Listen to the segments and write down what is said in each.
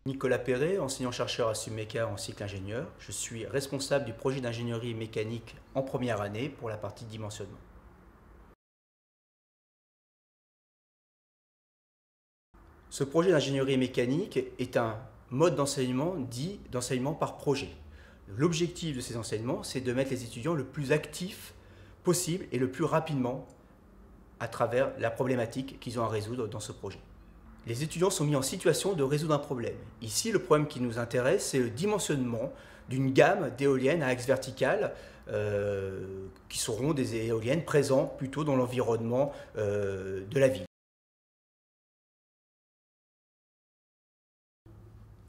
Nicolas Perret, enseignant-chercheur à SUMECA en cycle ingénieur. Je suis responsable du projet d'ingénierie mécanique en première année pour la partie dimensionnement. Ce projet d'ingénierie mécanique est un mode d'enseignement dit d'enseignement par projet. L'objectif de ces enseignements, c'est de mettre les étudiants le plus actifs possible et le plus rapidement à travers la problématique qu'ils ont à résoudre dans ce projet. Les étudiants sont mis en situation de résoudre un problème. Ici, le problème qui nous intéresse, c'est le dimensionnement d'une gamme d'éoliennes à axe vertical qui seront des éoliennes présentes plutôt dans l'environnement de la ville.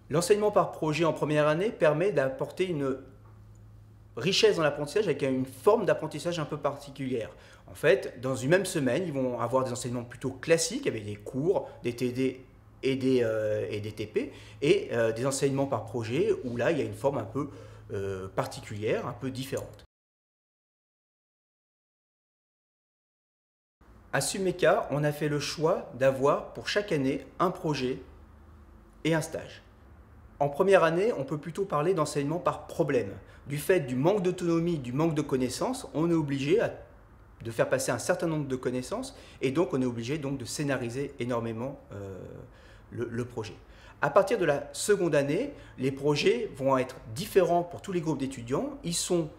L'enseignement par projet en première année permet d'apporter une richesse dans l'apprentissage avec une forme d'apprentissage un peu particulière. En fait, dans une même semaine, ils vont avoir des enseignements plutôt classiques avec des cours, des TD et des TP, et des enseignements par projet où là, il y a une forme un peu particulière, un peu différente. À SUMECA, on a fait le choix d'avoir pour chaque année un projet et un stage. En première année, on peut plutôt parler d'enseignement par problème. Du fait du manque d'autonomie, du manque de connaissances, on est obligé de faire passer un certain nombre de connaissances et donc on est obligé donc de scénariser énormément le projet. À partir de la seconde année, les projets vont être différents pour tous les groupes d'étudiants. Ils sont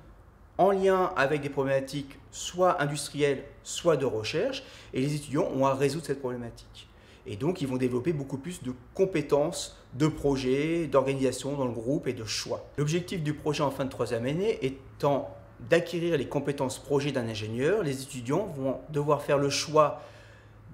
en lien avec des problématiques soit industrielles, soit de recherche, et les étudiants ont à résoudre cette problématique. Et donc, ils vont développer beaucoup plus de compétences, de projets, d'organisation dans le groupe et de choix. L'objectif du projet en fin de troisième année étant d'acquérir les compétences projet d'un ingénieur, les étudiants vont devoir faire le choix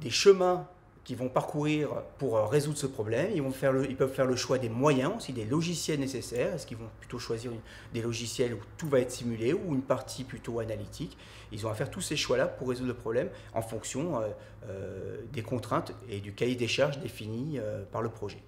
des chemins qu'ils vont parcourir pour résoudre ce problème. Ils peuvent faire le choix des moyens, aussi des logiciels nécessaires. Est-ce qu'ils vont plutôt choisir des logiciels où tout va être simulé ou une partie plutôt analytique? Ils ont à faire tous ces choix-là pour résoudre le problème en fonction des contraintes et du cahier des charges défini par le projet.